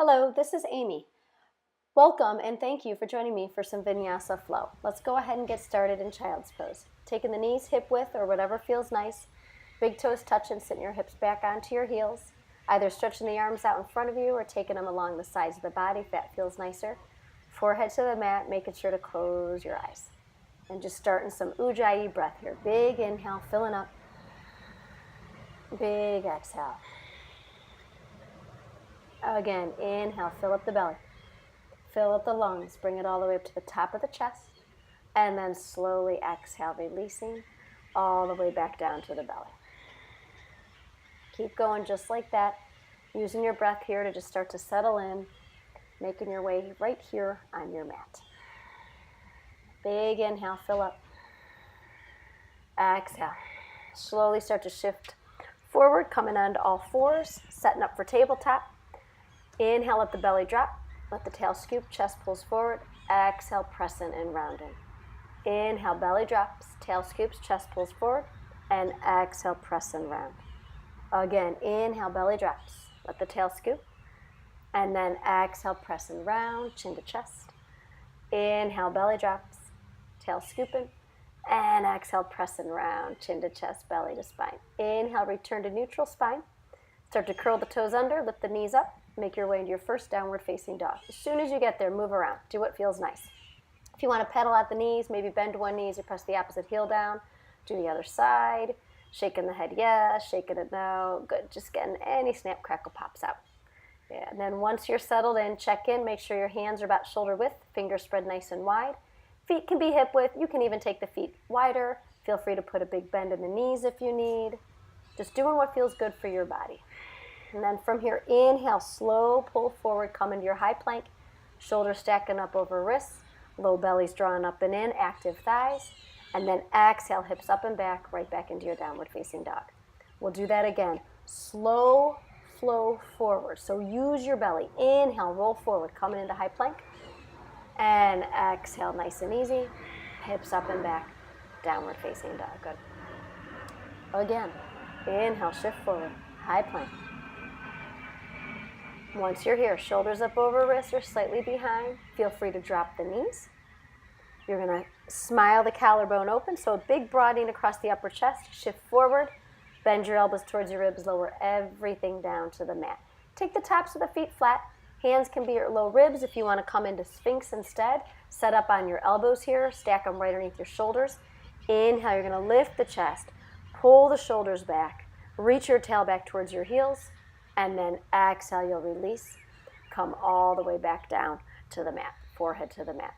Hello, this is Amy. Welcome and thank you for joining me for some Vinyasa flow. Let's go ahead and get started in child's pose. Taking the knees hip width or whatever feels nice. Big toes touch and sitting your hips back onto your heels. Either stretching the arms out in front of you or taking them along the sides of the body if that feels nicer. Forehead to the mat, making sure to close your eyes. And just starting some Ujjayi breath here. Big inhale, filling up. Big exhale. Again, inhale, fill up the belly. Fill up the lungs, bring it all the way up to the top of the chest. And then slowly exhale, releasing all the way back down to the belly. Keep going just like that, using your breath here to just start to settle in, making your way right here on your mat. Big inhale, fill up. Exhale. Slowly start to shift forward, coming onto all fours, setting up for tabletop. Inhale, let the belly drop. Let the tail scoop, chest pulls forward. Exhale, pressing and rounding. Inhale, belly drops, tail scoops, chest pulls forward. And exhale, press and round. Again, inhale, belly drops. Let the tail scoop. And then exhale, press and round, chin to chest. Inhale, belly drops, tail scooping. And exhale, press and round, chin to chest, belly to spine. Inhale, return to neutral spine. Start to curl the toes under, lift the knees up. Make your way into your first downward facing dog. As soon as you get there, move around. Do what feels nice. If you want to pedal at the knees, maybe bend one knee as you press the opposite heel down. Do the other side. Shaking the head, yes. Shaking it, no. Good. Just getting any snap, crackle, pops out. Yeah. And then once you're settled in, check in. Make sure your hands are about shoulder width. Fingers spread nice and wide. Feet can be hip width. You can even take the feet wider. Feel free to put a big bend in the knees if you need. Just doing what feels good for your body. And then from here, inhale, slow pull forward, come into your high plank. Shoulders stacking up over wrists. Low belly's drawing up and in, active thighs. And then exhale, hips up and back, right back into your downward facing dog. We'll do that again. Slow flow forward. So use your belly. Inhale, roll forward, coming into high plank. And exhale, nice and easy. Hips up and back, downward facing dog. Good. Again, inhale, shift forward, high plank. Once you're here, shoulders up over wrists or slightly behind. Feel free to drop the knees. You're going to smile the collarbone open, so a big broadening across the upper chest. Shift forward, bend your elbows towards your ribs, lower everything down to the mat. Take the tops of the feet flat. Hands can be at low ribs if you want to come into Sphinx instead. Set up on your elbows here, stack them right underneath your shoulders. Inhale, you're going to lift the chest, pull the shoulders back, reach your tail back towards your heels. And then exhale, you'll release. Come all the way back down to the mat, forehead to the mat.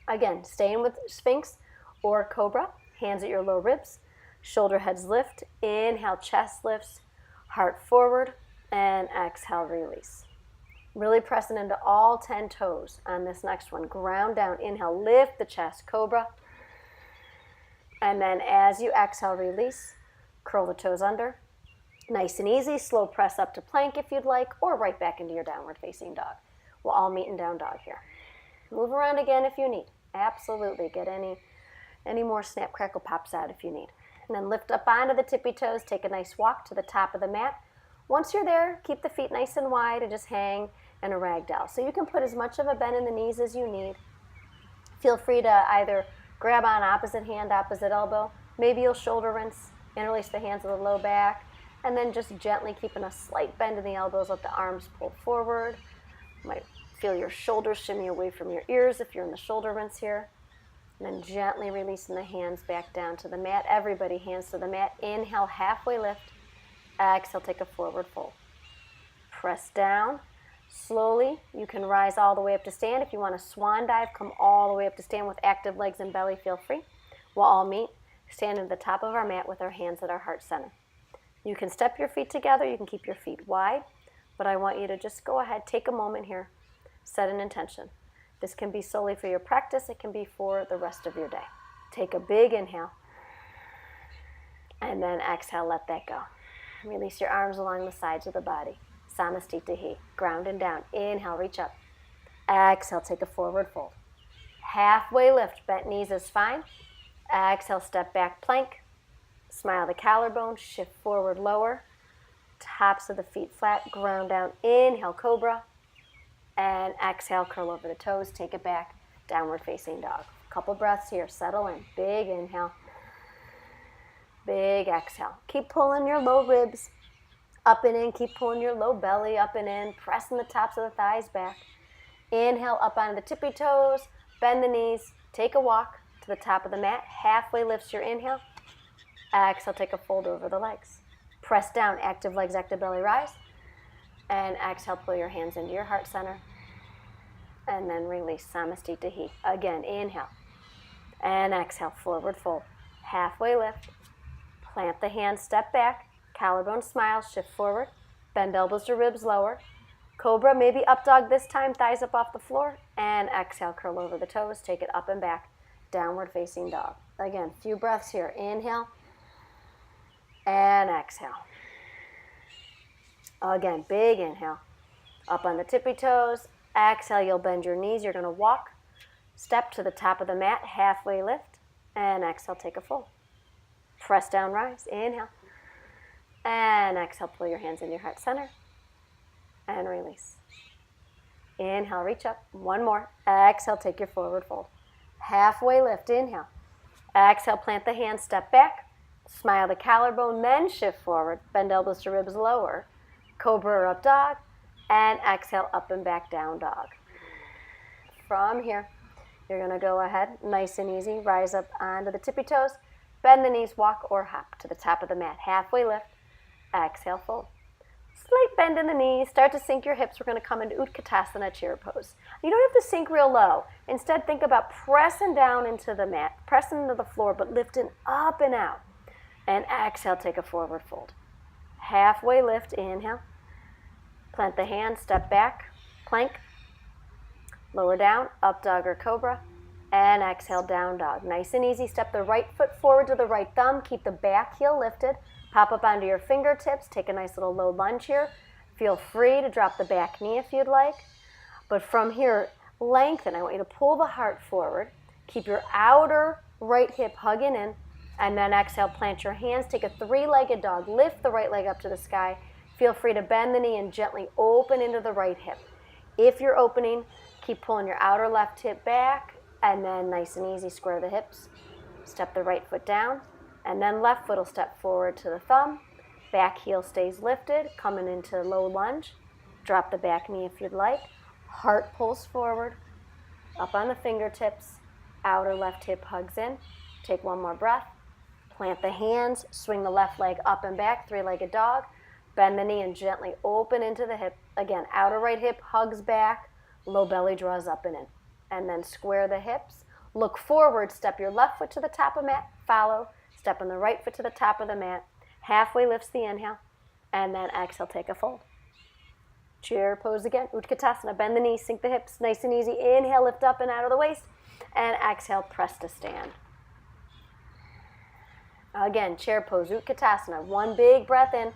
Again, staying with Sphinx or Cobra, hands at your low ribs, shoulder heads lift, inhale, chest lifts, heart forward, and exhale, release. Really pressing into all 10 toes on this next one. Ground down, inhale, lift the chest, Cobra. And then as you exhale, release, curl the toes under. Nice and easy, slow press up to plank if you'd like, or right back into your downward facing dog. We'll all meet in down dog here. Move around again if you need. Absolutely, get any more snap, crackle, pops out if you need. And then lift up onto the tippy toes, take a nice walk to the top of the mat. Once you're there, keep the feet nice and wide and just hang in a ragdoll. So you can put as much of a bend in the knees as you need. Feel free to either grab on opposite hand, opposite elbow. Maybe you'll shoulder rinse, interlace the hands of the low back. And then just gently keeping a slight bend in the elbows, let the arms pull forward. You might feel your shoulders shimmy away from your ears if you're in the shoulder rinse here. And then gently releasing the hands back down to the mat. Everybody, hands to the mat. Inhale, halfway lift. Exhale, take a forward fold. Press down. Slowly, you can rise all the way up to stand. If you want a swan dive, come all the way up to stand with active legs and belly, feel free. We'll all meet, stand at the top of our mat with our hands at our heart center. You can step your feet together, you can keep your feet wide, but I want you to just go ahead, take a moment here, set an intention. This can be solely for your practice, it can be for the rest of your day. Take a big inhale, and then exhale, let that go. Release your arms along the sides of the body. Samastitihi, ground and down. Inhale, reach up. Exhale, take a forward fold. Halfway lift, bent knees is fine. Exhale, step back, plank. Smile the collarbone, shift forward, lower. tops of the feet flat, ground down. Inhale, cobra. And exhale, curl over the toes, take it back, downward facing dog. Couple breaths here, settle in. Big inhale, big exhale. Keep pulling your low ribs up and in. Keep pulling your low belly up and in, pressing the tops of the thighs back. Inhale, up onto the tippy toes, bend the knees, take a walk to the top of the mat. Halfway lifts your inhale. Exhale, take a fold over the legs. Press down, active legs, active belly, rise. And exhale, pull your hands into your heart center. And then release, Samastitahi. Again, inhale. And exhale, forward fold. Halfway lift. Plant the hands, step back. Collarbone smile, shift forward. Bend elbows to ribs lower. Cobra, maybe up dog this time, thighs up off the floor. And exhale, curl over the toes, take it up and back. Downward facing dog. Again, few breaths here. Inhale. And exhale. Again, big inhale. Up on the tippy toes. Exhale, you'll bend your knees. You're going to walk. Step to the top of the mat. Halfway lift. And exhale, take a fold. Press down, rise. Inhale. And exhale, pull your hands in your heart center. And release. Inhale, reach up. One more. Exhale, take your forward fold. Halfway lift. Inhale. Exhale, plant the hands, step back. Smile the collarbone, then shift forward. Bend elbows to ribs lower. Cobra or up dog. And exhale, up and back, down dog. From here, you're going to go ahead, nice and easy. Rise up onto the tippy toes. Bend the knees, walk or hop to the top of the mat. Halfway lift. Exhale, fold. Slight bend in the knees. Start to sink your hips. We're going to come into Utkatasana, chair pose. You don't have to sink real low. Instead, think about pressing down into the mat, pressing into the floor, but lifting up and out. And exhale, take a forward fold. Halfway lift, inhale. Plant the hands, step back, plank. Lower down, up dog or cobra. And exhale, down dog. Nice and easy. Step the right foot forward to the right thumb. Keep the back heel lifted. Pop up onto your fingertips. Take a nice little low lunge here. Feel free to drop the back knee if you'd like. But from here, lengthen. I want you to pull the heart forward. Keep your outer right hip hugging in. And then exhale, plant your hands. Take a three-legged dog. Lift the right leg up to the sky. Feel free to bend the knee and gently open into the right hip. If you're opening, keep pulling your outer left hip back. And then nice and easy, square the hips. Step the right foot down. And then left foot will step forward to the thumb. Back heel stays lifted, coming into low lunge. Drop the back knee if you'd like. Heart pulls forward, up on the fingertips. Outer left hip hugs in. Take one more breath. Plant the hands, swing the left leg up and back, three-legged dog. Bend the knee and gently open into the hip. Again, outer right hip hugs back, low belly draws up and in. And then square the hips. Look forward, step your left foot to the top of the mat, follow. Step on the right foot to the top of the mat. Halfway lifts the inhale. And then exhale, take a fold. Chair pose again. Utkatasana. Bend the knees, sink the hips. Nice and easy. Inhale, lift up and out of the waist. And exhale, press to stand. Again, chair pose. Utkatasana. One big breath in.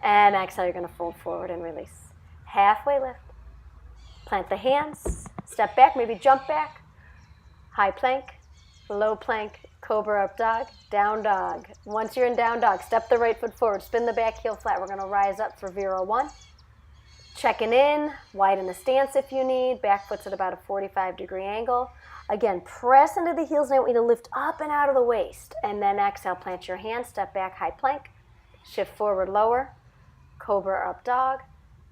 And exhale, you're going to fold forward and release. Halfway lift. Plant the hands. Step back, maybe jump back. High plank. Low plank. Cobra up dog, down dog. Once you're in down dog, step the right foot forward, spin the back heel flat. We're going to rise up for Vira 1. Checking in, widen the stance if you need. Back foot's at about a 45-degree angle. Again, press into the heels, and I want you to lift up and out of the waist. And then exhale, plant your hands, step back, high plank. Shift forward, lower. Cobra up dog.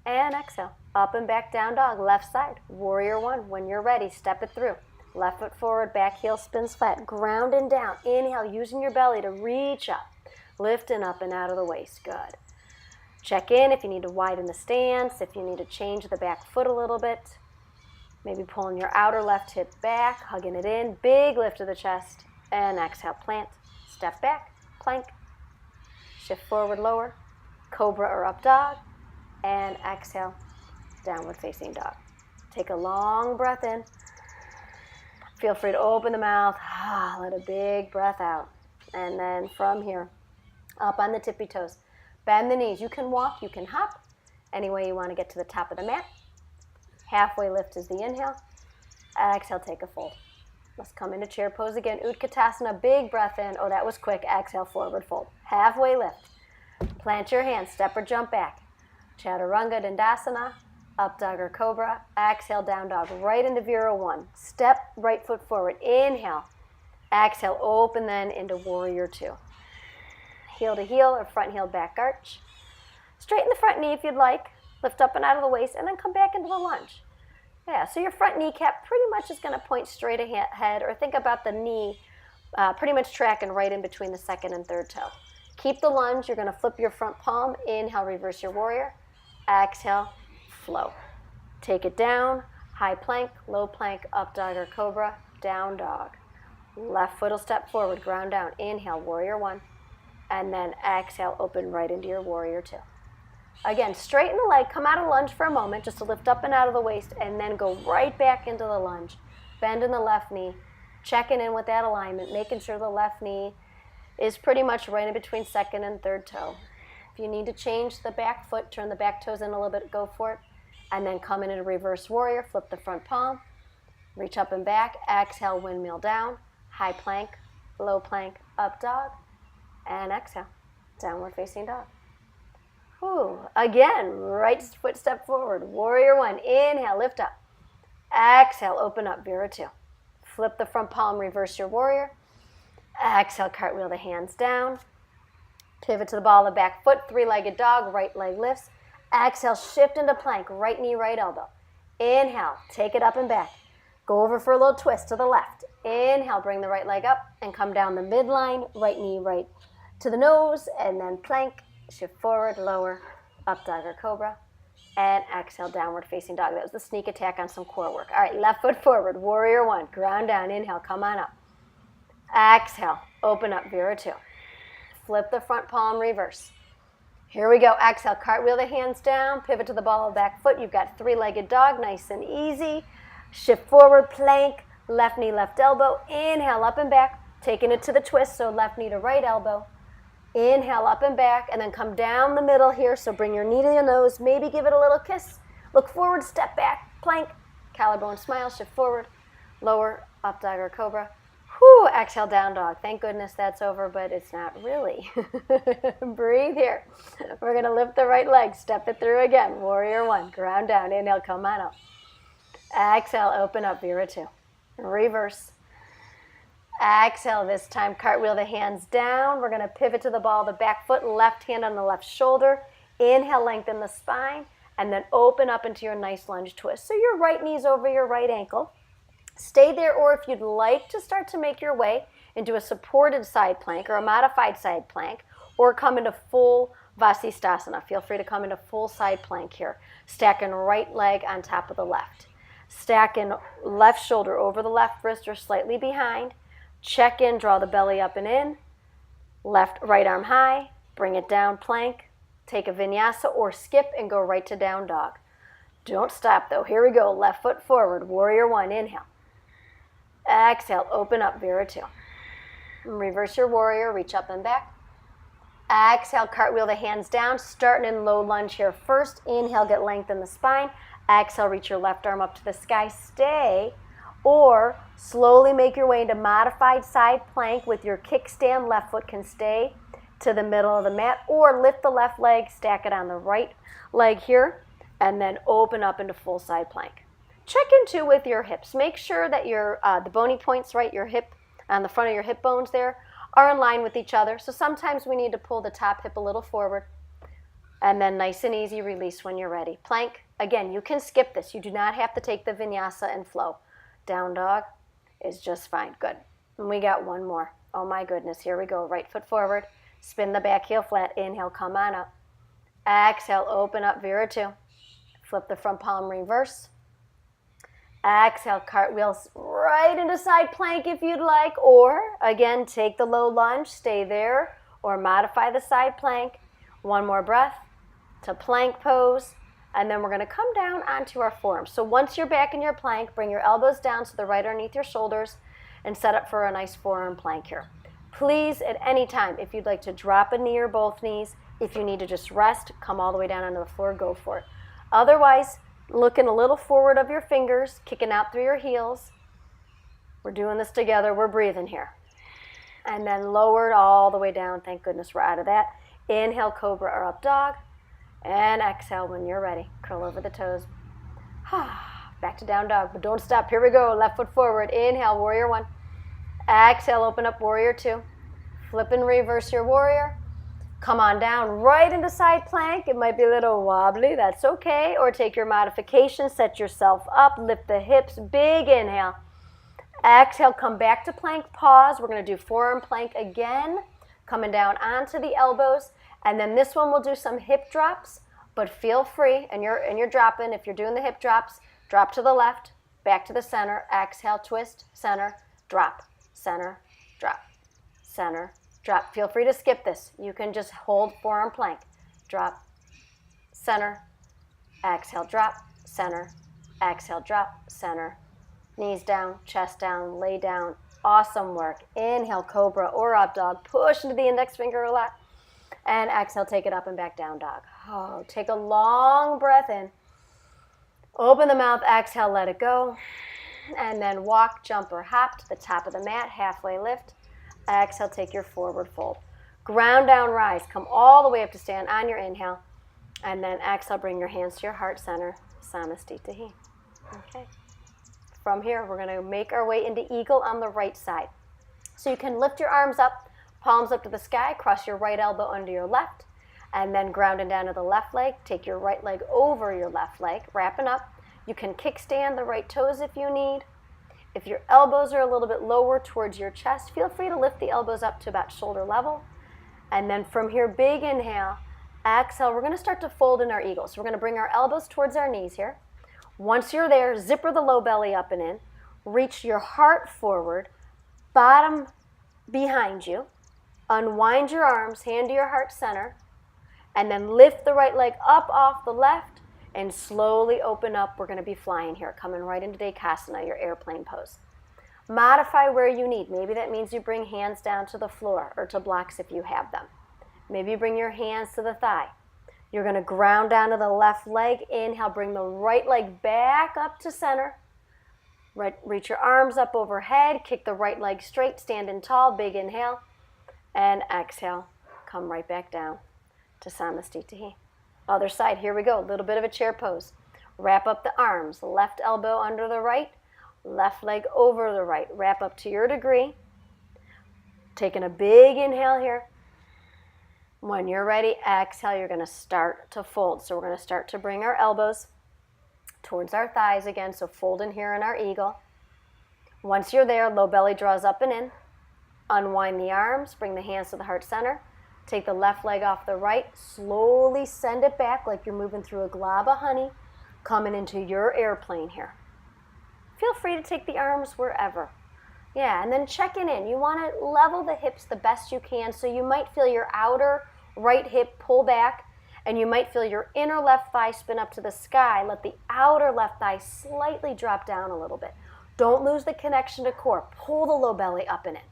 And exhale, up and back, down dog. Left side, Warrior 1. When you're ready, step it through. Left foot forward, back heel spins flat, ground and down. Inhale, using your belly to reach up. Lifting up and out of the waist, good. Check in if you need to widen the stance, if you need to change the back foot a little bit. Maybe pulling your outer left hip back, hugging it in. Big lift of the chest. And exhale, plant. Step back, plank. Shift forward, lower. Cobra or up dog. And exhale, downward facing dog. Take a long breath in. Feel free to open the mouth, let a big breath out. And then from here, up on the tippy toes. Bend the knees. You can walk, you can hop, any way you want to get to the top of the mat. Halfway lift is the inhale. Exhale, take a fold. Let's come into chair pose again. Utkatasana, big breath in. Oh, that was quick. Exhale, forward fold. Halfway lift. Plant your hands, step or jump back. Chaturanga Dandasana, up dog or cobra. Exhale, down dog, right into Vira 1. Step right foot forward, inhale. Exhale, open then into warrior 2. Heel to heel or front heel back arch. Straighten the front knee if you'd like. Lift up and out of the waist and then come back into the lunge. Yeah, so your front kneecap pretty much is going to point straight ahead, or think about the knee pretty much tracking right in between the second and third toe. Keep the lunge. You're going to flip your front palm. Inhale, reverse your warrior. Exhale, flow. Take it down. High plank, low plank, up dog or cobra, down dog. Left foot will step forward, ground down. Inhale, warrior 1. And then exhale, open right into your warrior 2. Again, straighten the leg, come out of lunge for a moment, just to lift up and out of the waist, and then go right back into the lunge. Bend in the left knee, checking in with that alignment, making sure the left knee is pretty much right in between second and third toe. If you need to change the back foot, turn the back toes in a little bit, go for it. And then come in a reverse warrior, flip the front palm, reach up and back, exhale, windmill down, high plank, low plank, up dog, and exhale, downward facing dog. Whew. Again, right foot step forward, warrior 1, inhale, lift up. Exhale, open up, Vira 2. Flip the front palm, reverse your warrior. Exhale, cartwheel the hands down. Pivot to the ball of the back foot, three-legged dog, right leg lifts. Exhale, shift into plank, right knee, right elbow. Inhale, take it up and back. Go over for a little twist to the left. Inhale, bring the right leg up and come down the midline, right knee, right to the nose, and then plank. Shift forward, lower, up dog or cobra, and exhale, downward facing dog. That was the sneak attack on some core work. All right, left foot forward, warrior 1, ground down, inhale, come on up. Exhale, open up, Vira 2. Flip the front palm, reverse. Here we go, exhale, cartwheel the hands down, pivot to the ball of the back foot. You've got three-legged dog, nice and easy. Shift forward, plank, left knee, left elbow. Inhale, up and back, taking it to the twist, so left knee to right elbow. Inhale, up and back, and then come down the middle here. So bring your knee to your nose, maybe give it a little kiss. Look forward, step back, plank, collarbone smile, shift forward, lower, up dog or cobra. Whew, exhale, down dog. Thank goodness that's over, but it's not really. Breathe here. We're going to lift the right leg, step it through again. Warrior 1, ground down, inhale, come on up. Exhale, open up, Vira 2. Reverse. Exhale, this time cartwheel the hands down. We're going to pivot to the ball of the back foot, left hand on the left shoulder. Inhale, lengthen the spine, and then open up into your nice lunge twist. So your right knee's over your right ankle. Stay there, or if you'd like to start to make your way into a supported side plank or a modified side plank, or come into full Vasisthasana. Feel free to come into full side plank here. Stacking right leg on top of the left. Stacking left shoulder over the left wrist or slightly behind. Check in, draw the belly up and in. Left, right arm high. Bring it down, plank. Take a vinyasa or skip and go right to down dog. Don't stop though. Here we go. Left foot forward. Warrior 1. Inhale. Exhale. Open up. Vira 2. Reverse your warrior. Reach up and back. Exhale. Cartwheel the hands down. Starting in low lunge here first. Inhale. Get length in the spine. Exhale. Reach your left arm up to the sky. Stay. Or slowly make your way into modified side plank with your kickstand. Left foot can stay to the middle of the mat, or lift the left leg, stack it on the right leg here, and then open up into full side plank. Check in too with your hips. Make sure that your the bony points, right, your hip on the front of your hip bones there, are in line with each other. So sometimes we need to pull the top hip a little forward, and then nice and easy release when you're ready. Plank, again, you can skip this. You do not have to take the vinyasa and flow. Down dog is just fine. Good. And we got one more. Oh my goodness. Here we go. Right foot forward. Spin the back heel flat. Inhale, come on up. Exhale, open up, Vira 2. Flip the front palm, reverse. Exhale, cartwheels right into side plank if you'd like. Or, again, take the low lunge, stay there, or modify the side plank. One more breath to plank pose. And then we're going to come down onto our forearms. So once you're back in your plank, bring your elbows down so they're right underneath your shoulders and set up for a nice forearm plank here. Please, at any time, if you'd like to drop a knee or both knees, if you need to just rest, come all the way down onto the floor, go for it. Otherwise, looking a little forward of your fingers, kicking out through your heels. We're doing this together. We're breathing here. And then lowered all the way down. Thank goodness we're out of that. Inhale, cobra or up dog. And exhale when you're ready. Curl over the toes. Back to down dog, but don't stop. Here we go. Left foot forward. Inhale, warrior one. Exhale, open up, warrior two. Flip and reverse your warrior. Come on down right into side plank. It might be a little wobbly. That's okay. Or take your modification. Set yourself up. Lift the hips. Big inhale. Exhale, come back to plank. Pause. We're going to do forearm plank again. Coming down onto the elbows. And then this one we'll do some hip drops. But feel free, and you're dropping. If you're doing the hip drops, drop to the left, back to the center. Exhale, twist, center, drop, center, drop, center, drop. Feel free to skip this. You can just hold forearm plank. Drop, center, exhale, drop, center, exhale, drop, center. Knees down, chest down, lay down. Awesome work. Inhale, cobra or up dog. Push into the index finger a lot. And exhale, take it up and back down dog. Oh, take a long breath in. Open the mouth, exhale, let it go. And then walk, jump, or hop to the top of the mat, halfway lift. Exhale, take your forward fold. Ground down, rise. Come all the way up to stand on your inhale. And then exhale, bring your hands to your heart center. Samastitihi. Okay. From here, we're going to make our way into eagle on the right side. So you can lift your arms up, palms up to the sky, cross your right elbow under your left, and then grounding down to the left leg. Take your right leg over your left leg, wrapping up. You can kickstand the right toes if you need. If your elbows are a little bit lower towards your chest, feel free to lift the elbows up to about shoulder level. And then from here, big inhale, exhale. We're going to start to fold in our eagle. So we're going to bring our elbows towards our knees here. Once you're there, zipper the low belly up and in. Reach your heart forward, bottom behind you. Unwind your arms, hand to your heart center. And then lift the right leg up off the left and slowly open up. We're going to be flying here, coming right into Dekasana, your airplane pose. Modify where you need. Maybe that means you bring hands down to the floor or to blocks if you have them. Maybe you bring your hands to the thigh. You're going to ground down to the left leg. Inhale, bring the right leg back up to center. Reach your arms up overhead. Kick the right leg straight. Standing tall. Big inhale. And exhale. Come right back down to Samastitihi. Other side. Here we go. A little bit of a chair pose. Wrap up the arms. Left elbow under the right. Left leg over the right. Wrap up to your degree. Taking a big inhale here. When you're ready, exhale, you're going to start to fold. So we're going to start to bring our elbows towards our thighs again. So fold in here in our eagle. Once you're there, low belly draws up and in. Unwind the arms, bring the hands to the heart center. Take the left leg off the right. Slowly send it back like you're moving through a glob of honey, coming into your airplane here. Feel free to take the arms wherever. Yeah, and then checking in. You want to level the hips the best you can, so you might feel your outer right hip pull back, and you might feel your inner left thigh spin up to the sky. Let the outer left thigh slightly drop down a little bit. Don't lose the connection to core. Pull the low belly up and in.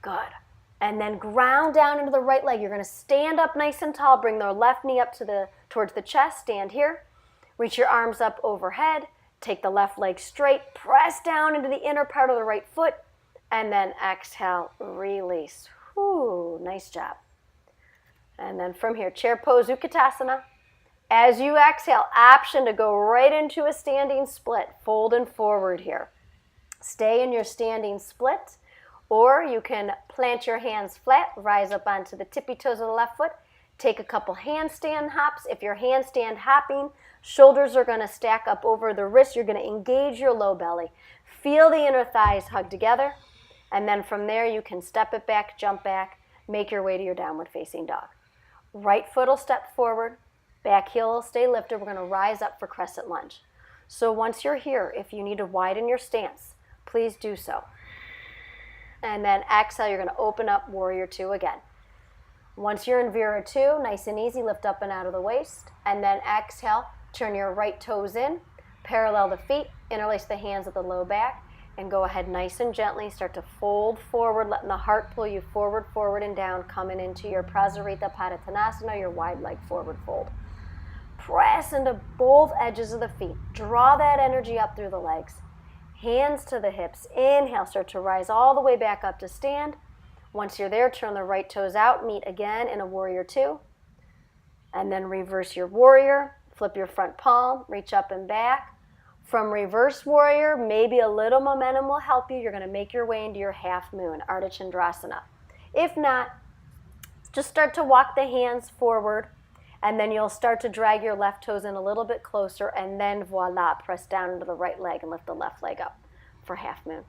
Good. And then ground down into the right leg. You're going to stand up nice and tall. Bring the left knee up towards the chest. Stand here. Reach your arms up overhead. Take the left leg straight. Press down into the inner part of the right foot. And then exhale, release. Whew, nice job. And then from here, chair pose, Utkatasana. As you exhale, option to go right into a standing split. Folding forward here. Stay in your standing split. Or you can plant your hands flat, rise up onto the tippy toes of the left foot. Take a couple handstand hops. If you're handstand hopping, shoulders are going to stack up over the wrists. You're going to engage your low belly. Feel the inner thighs hug together. And then from there, you can step it back, jump back, make your way to your downward facing dog. Right foot will step forward, back heel will stay lifted. We're going to rise up for crescent lunge. So once you're here, if you need to widen your stance, please do so. And then exhale, you're going to open up warrior two again. Once you're in Vira 2, nice and easy, lift up and out of the waist. And then exhale, turn your right toes in, parallel the feet, interlace the hands at the low back. And go ahead nice and gently, start to fold forward, letting the heart pull you forward, forward, and down, coming into your Prasarita Padottanasana, your wide leg forward fold. Press into both edges of the feet. Draw that energy up through the legs. Hands to the hips. Inhale, start to rise all the way back up to stand. Once you're there, turn the right toes out, meet again in a warrior two. And then reverse your warrior, flip your front palm, reach up and back. From reverse warrior, maybe a little momentum will help you. You're going to make your way into your half moon, Ardha Chandrasana. If not, just start to walk the hands forward, and then you'll start to drag your left toes in a little bit closer, and then voila, press down into the right leg and lift the left leg up for half moon.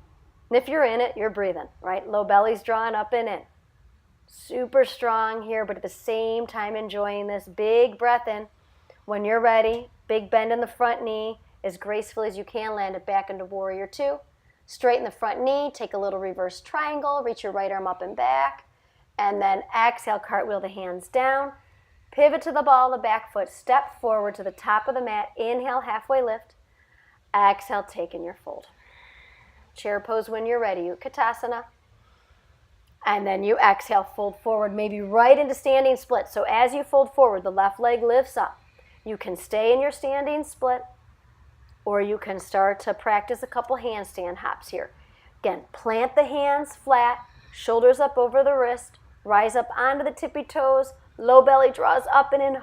And if you're in it, you're breathing, right? Low belly's drawn up and in. Super strong here, but at the same time enjoying this. Big breath in. When you're ready, big bend in the front knee. As gracefully as you can, land it back into warrior two. Straighten the front knee, take a little reverse triangle, reach your right arm up and back, and then exhale, cartwheel the hands down. Pivot to the ball of the back foot, step forward to the top of the mat, inhale, halfway lift. Exhale, take in your fold. Chair pose when you're ready, Utkatasana. And then you exhale, fold forward, maybe right into standing split. So as you fold forward, the left leg lifts up. You can stay in your standing split, or you can start to practice a couple handstand hops here. Again, plant the hands flat, shoulders up over the wrist, rise up onto the tippy toes, low belly draws up and in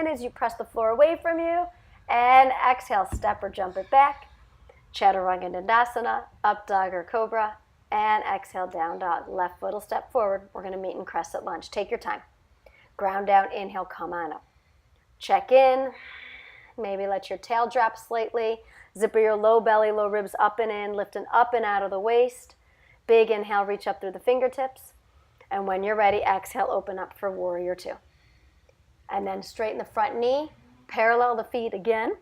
as you press the floor away from you, and exhale, step or jump it back. Chaturanga Dandasana, up dog or cobra, and exhale, down dog. Left foot will step forward. We're going to meet in Crescent Lunge. Take your time. Ground down, inhale, come on up. Check in. Maybe let your tail drop slightly. Zipper your low belly, low ribs up and in, lifting up and out of the waist. Big inhale, reach up through the fingertips. And when you're ready, exhale, open up for warrior two. And then straighten the front knee, parallel the feet again.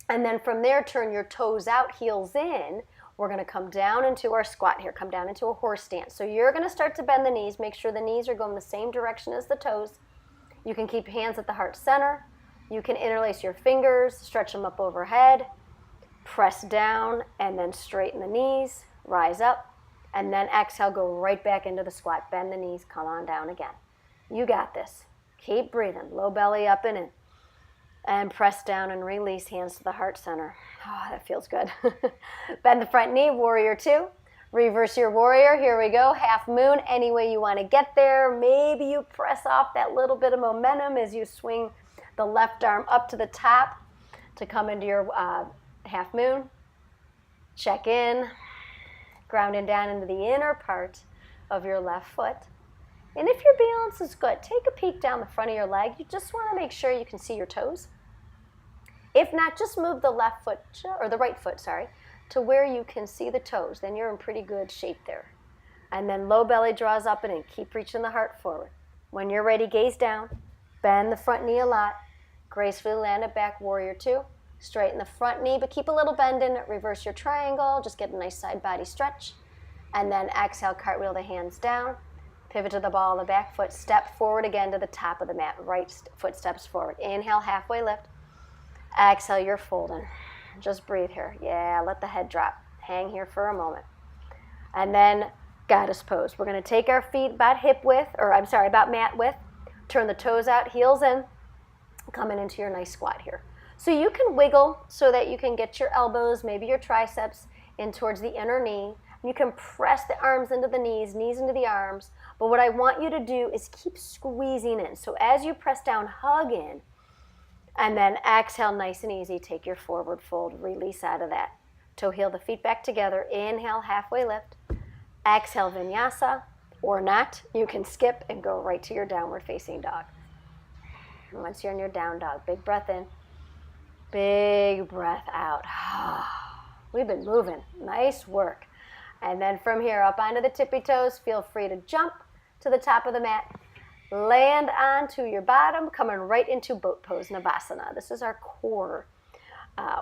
And then from there, turn your toes out, heels in. We're going to come down into our squat here, come down into a horse stance. So you're going to start to bend the knees. Make sure the knees are going the same direction as the toes. You can keep hands at the heart center. You can interlace your fingers, stretch them up overhead, press down, and then straighten the knees, rise up, and then exhale, go right back into the squat. Bend the knees, come on down again. You got this. Keep breathing, low belly up and in. And press down and release, hands to the heart center. Oh, that feels good. Bend the front knee, warrior two. Reverse your warrior, here we go, half moon, any way you want to get there. Maybe you press off that little bit of momentum as you swing the left arm up to the top to come into your half moon. Check in, grounding down into the inner part of your left foot. And if your balance is good, take a peek down the front of your leg. You just want to make sure you can see your toes. If not, just move the left foot, or the right foot, sorry, to where you can see the toes. Then you're in pretty good shape there. And then low belly draws up and in. Keep reaching the heart forward. When you're ready, gaze down. Bend the front knee a lot. Gracefully land it back, warrior two. Straighten the front knee, but keep a little bend in it. Reverse your triangle. Just get a nice side body stretch. And then exhale, cartwheel the hands down. Pivot to the ball of the back foot. Step forward again to the top of the mat. Right foot steps forward. Inhale, halfway lift. Exhale, you're folding. Just breathe here. Yeah, let the head drop. Hang here for a moment. And then goddess pose. We're going to take our feet about about mat width. Turn the toes out, heels in. Coming into your nice squat here. So you can wiggle so that you can get your elbows, maybe your triceps, in towards the inner knee. You can press the arms into the knees into the arms. But what I want you to do is keep squeezing in. So as you press down, hug in. And then exhale, nice and easy. Take your forward fold, release out of that. Toe heel the feet back together. Inhale, halfway lift. Exhale, vinyasa. Or not, you can skip and go right to your downward facing dog. And once you're in your down dog, big breath in. Big breath out. We've been moving. Nice work. And then from here, up onto the tippy toes, feel free to jump to the top of the mat. Land onto your bottom, coming right into boat pose, Navasana. This is our core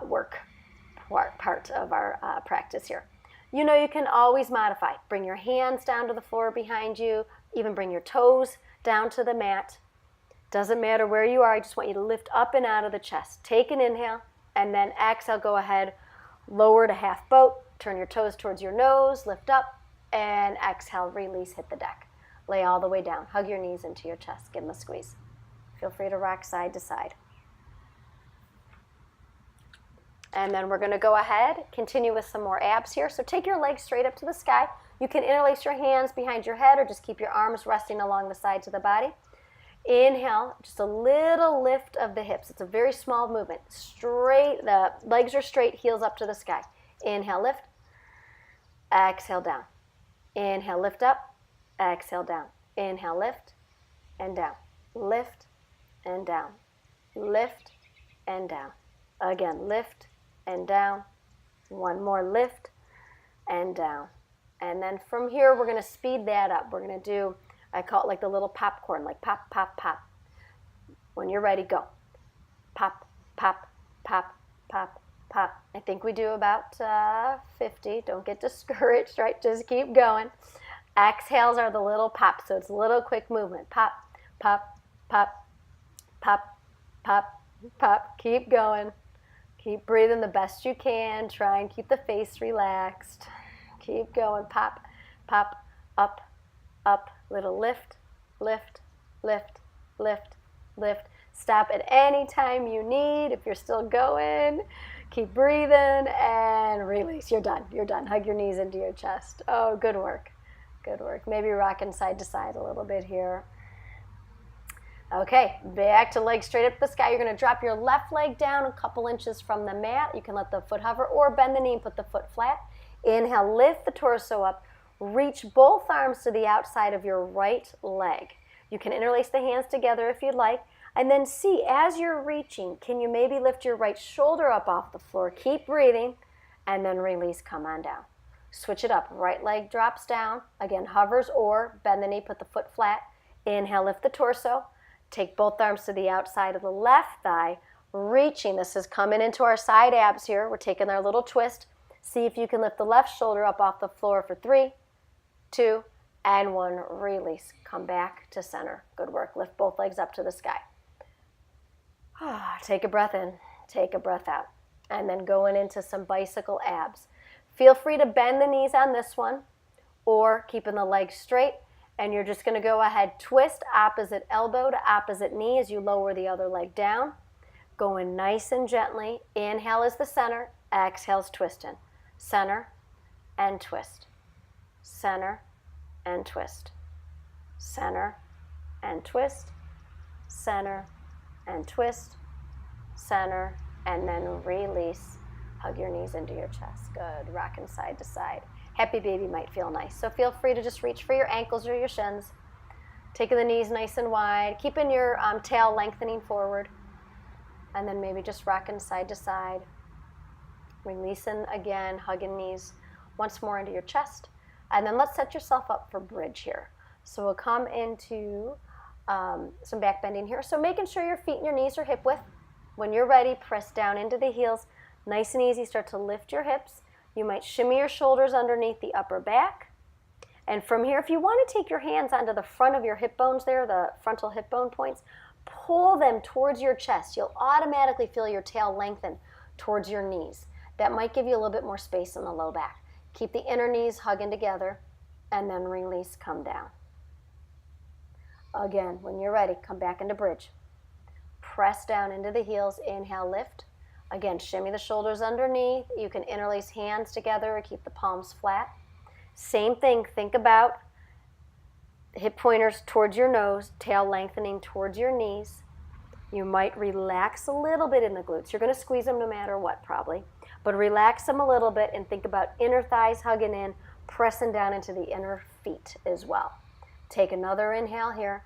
work part of our practice here. You know you can always modify. Bring your hands down to the floor behind you. Even bring your toes down to the mat. Doesn't matter where you are. I just want you to lift up and out of the chest. Take an inhale, and then exhale, go ahead. Lower to half boat. Turn your toes towards your nose. Lift up, and exhale, release, hit the deck. Lay all the way down. Hug your knees into your chest. Give them a squeeze. Feel free to rock side to side. And then we're going to go ahead, continue with some more abs here. So take your legs straight up to the sky. You can interlace your hands behind your head or just keep your arms resting along the sides of the body. Inhale, just a little lift of the hips. It's a very small movement. Straight, the legs are straight, heels up to the sky. Inhale, lift. Exhale, down. Inhale, lift up. Exhale, down. Inhale, lift and down. Lift and down. Lift and down. Again, lift and down. One more lift and down. And then from here, we're going to speed that up. We're going to do, I call it like the little popcorn, like pop, pop, pop. When you're ready, go. Pop, pop, pop, pop, pop. I think we do about 50. Don't get discouraged, right? Just keep going. Exhales are the little pops, so it's a little quick movement. Pop, pop, pop, pop, pop, pop. Keep going. Keep breathing the best you can. Try and keep the face relaxed. Keep going. Pop, pop, up, up. Little lift, lift, lift, lift, lift. Stop at any time you need. If you're still going, keep breathing and release. You're done. You're done. Hug your knees into your chest. Oh, good work. Good work. Maybe rocking side to side a little bit here. Okay, back to legs straight up to the sky. You're going to drop your left leg down a couple inches from the mat. You can let the foot hover or bend the knee and put the foot flat. Inhale, lift the torso up. Reach both arms to the outside of your right leg. You can interlace the hands together if you'd like. And then see, as you're reaching, can you maybe lift your right shoulder up off the floor? Keep breathing, and then release, come on down. Switch it up. Right leg drops down. Again, hovers or bend the knee, put the foot flat. Inhale, lift the torso. Take both arms to the outside of the left thigh, reaching. This is coming into our side abs here. We're taking our little twist. See if you can lift the left shoulder up off the floor for 3, 2, and 1. Release. Come back to center. Good work. Lift both legs up to the sky. Take a breath in. Take a breath out. And then going into some bicycle abs. Feel free to bend the knees on this one or keeping the legs straight. And you're just going to go ahead, twist opposite elbow to opposite knee as you lower the other leg down. Going nice and gently. Inhale is the center. Exhale's twisting. Center and twist. Center and twist. Center and twist. Center and twist. Center and then release. Hug your knees into your chest. Good. Rocking side to side. Happy baby might feel nice. So feel free to just reach for your ankles or your shins. Taking the knees nice and wide. Keeping your tail lengthening forward. And then maybe just rocking side to side. Releasing again, hugging knees once more into your chest. And then let's set yourself up for bridge here. So we'll come into some back bending here. So making sure your feet and your knees are hip width. When you're ready, press down into the heels. Nice and easy, start to lift your hips. You might shimmy your shoulders underneath the upper back. And from here, if you want to take your hands onto the front of your hip bones there, the frontal hip bone points, pull them towards your chest. You'll automatically feel your tail lengthen towards your knees. That might give you a little bit more space in the low back. Keep the inner knees hugging together and then release, come down. Again, when you're ready, come back into bridge. Press down into the heels, inhale, lift. Again, shimmy the shoulders underneath. You can interlace hands together or keep the palms flat. Same thing, think about hip pointers towards your nose, tail lengthening towards your knees. You might relax a little bit in the glutes. You're going to squeeze them no matter what, probably. But relax them a little bit and think about inner thighs hugging in, pressing down into the inner feet as well. Take another inhale here.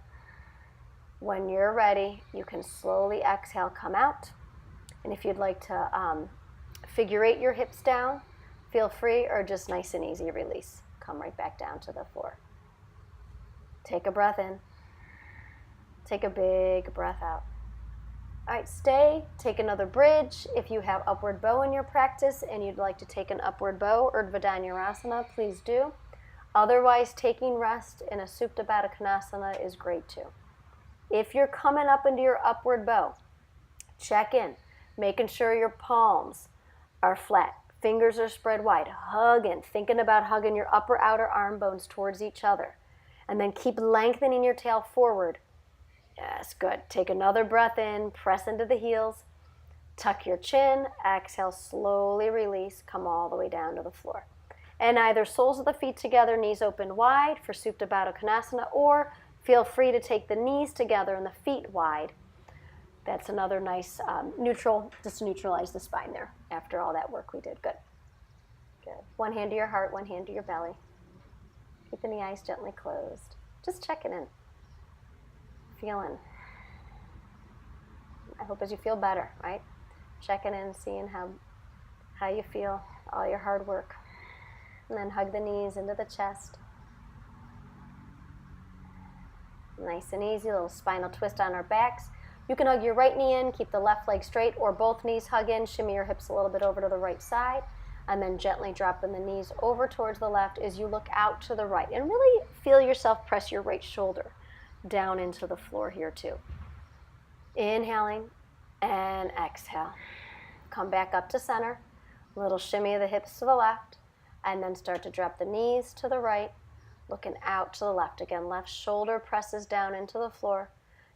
When you're ready, you can slowly exhale, come out. And if you'd like to figure eight your hips down, feel free, or just nice and easy release. Come right back down to the floor. Take a breath in. Take a big breath out. All right, stay. Take another bridge. If you have upward bow in your practice and you'd like to take an upward bow or Vinyasana, please do. Otherwise, taking rest in a Supta Baddha Konasana is great too. If you're coming up into your upward bow, check in, making sure your palms are flat, fingers are spread wide, hugging, thinking about hugging your upper outer arm bones towards each other. And then keep lengthening your tail forward. Yes, good. Take another breath in, press into the heels, tuck your chin, exhale, slowly release, come all the way down to the floor. And either soles of the feet together, knees open wide for Supta Baddha Konasana, or Feel free to take the knees together and the feet wide. That's another nice neutral, just neutralize the spine there after all that work we did. Good. Good. One hand to your heart, one hand to your belly. Keeping the eyes gently closed. Just checking in. Feeling. I hope as you feel better, right? Checking in, seeing how you feel, all your hard work. And then hug the knees into the chest. Nice and easy, little spinal twist on our backs. You can hug your right knee in, keep the left leg straight, or both knees hug in, shimmy your hips a little bit over to the right side, and then gently dropping the knees over towards the left as you look out to the right. And really feel yourself press your right shoulder down into the floor here too. Inhaling and exhale. Come back up to center, a little shimmy of the hips to the left, and then start to drop the knees to the right, looking out to the left. Again, left shoulder presses down into the floor.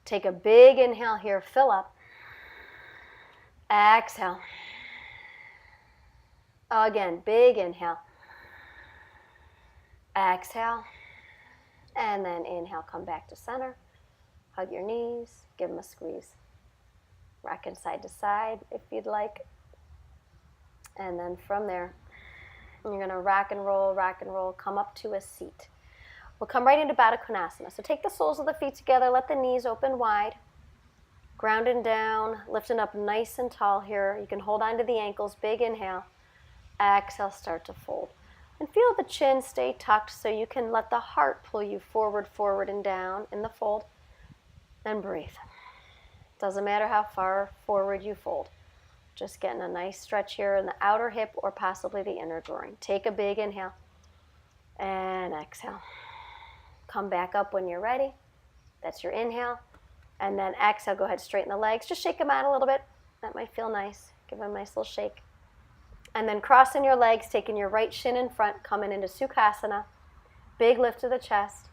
Take a big inhale here, fill up. Exhale. Again, big inhale. Exhale. And then inhale, come back to center. Hug your knees, give them a squeeze. Rocking side to side if you'd like. And then from there, you're going to rock and roll, come up to a seat. We'll come right into Baddha Konasana. So take the soles of the feet together, let the knees open wide. Grounding down, lifting up nice and tall here. You can hold on to the ankles, big inhale. Exhale, start to fold. And feel the chin stay tucked so you can let the heart pull you forward, and down in the fold. And breathe. Doesn't matter how far forward you fold. Just getting a nice stretch here in the outer hip or possibly the inner groin. Take a big inhale. And exhale. Come back up when you're ready. That's your inhale. And then exhale, go ahead, straighten the legs. Just shake them out a little bit. That might feel nice. Give them a nice little shake. And then crossing your legs, taking your right shin in front, coming into Sukhasana. Big lift to the chest.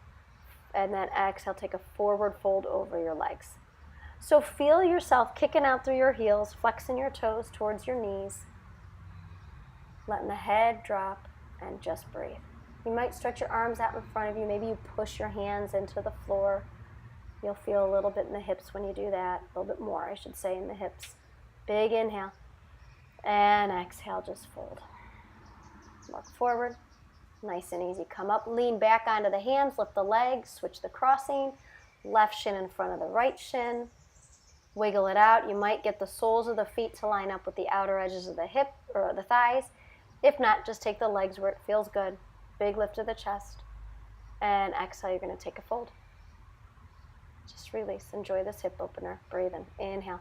And then exhale, take a forward fold over your legs. So feel yourself kicking out through your heels, flexing your toes towards your knees. Letting the head drop and just breathe. You might stretch your arms out in front of you. Maybe you push your hands into the floor. You'll feel a little bit in the hips when you do that. A little bit more, I should say, in the hips. Big inhale. And exhale, just fold. Look forward. Nice and easy. Come up, lean back onto the hands, lift the legs, switch the crossing. Left shin in front of the right shin. Wiggle it out. You might get the soles of the feet to line up with the outer edges of the hip or the thighs. If not, just take the legs where it feels good. Big lift to the chest. And exhale, you're going to take a fold. Just release. Enjoy this hip opener. Breathe in. Inhale.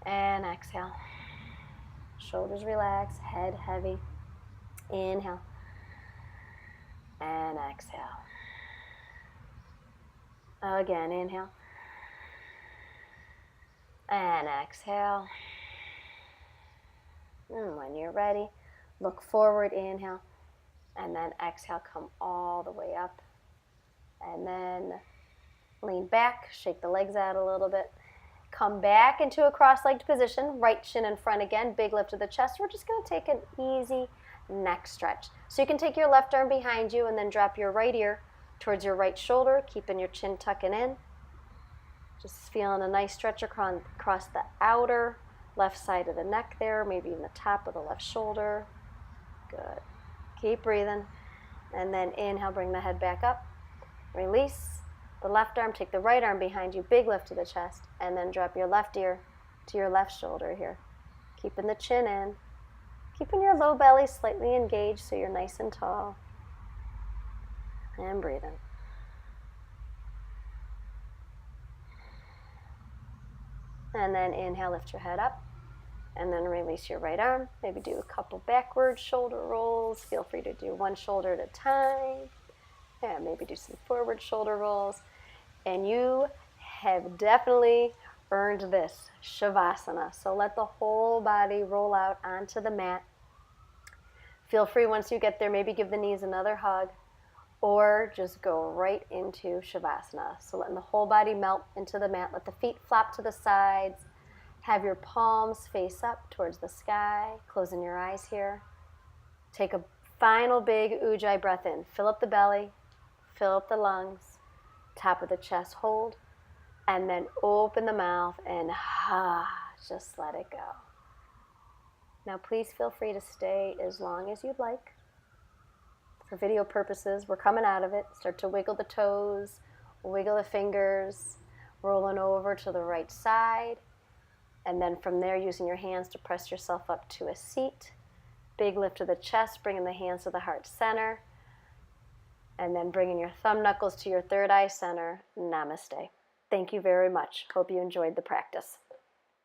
And exhale. Shoulders relax. Head heavy. Inhale. And exhale. Again, inhale. And exhale. And when you're ready, look forward, inhale. And then exhale, come all the way up. And then lean back, shake the legs out a little bit. Come back into a cross-legged position, right shin in front again, big lift to the chest. We're just going to take an easy neck stretch. So you can take your left arm behind you and then drop your right ear towards your right shoulder, keeping your chin tucking in. Just feeling a nice stretch across the outer left side of the neck there, maybe even the top of the left shoulder. Good. Keep breathing. And then inhale, bring the head back up. Release the left arm, take the right arm behind you, big lift to the chest, and then drop your left ear to your left shoulder here. Keeping the chin in. Keeping your low belly slightly engaged so you're nice and tall. And breathing. And then inhale, lift your head up. And then release your right arm. Maybe do a couple backward shoulder rolls. Feel free to do one shoulder at a time. Yeah, maybe do some forward shoulder rolls. And you have definitely earned this, Shavasana. So let the whole body roll out onto the mat. Feel free once you get there, maybe give the knees another hug. Or just go right into Shavasana. So letting the whole body melt into the mat. Let the feet flop to the sides. Have your palms face up towards the sky. Closing your eyes here. Take a final big Ujjayi breath in. Fill up the belly. Fill up the lungs, top of the chest, hold, and then open the mouth and just let it go. Now please feel free to stay as long as you'd like. For video purposes, we're coming out of it. Start to wiggle the toes, wiggle the fingers, rolling over to the right side. And then from there, using your hands to press yourself up to a seat. Big lift of the chest, bringing the hands to the heart center. And then bringing your thumb knuckles to your third eye center. Namaste. Thank you very much. Hope you enjoyed the practice.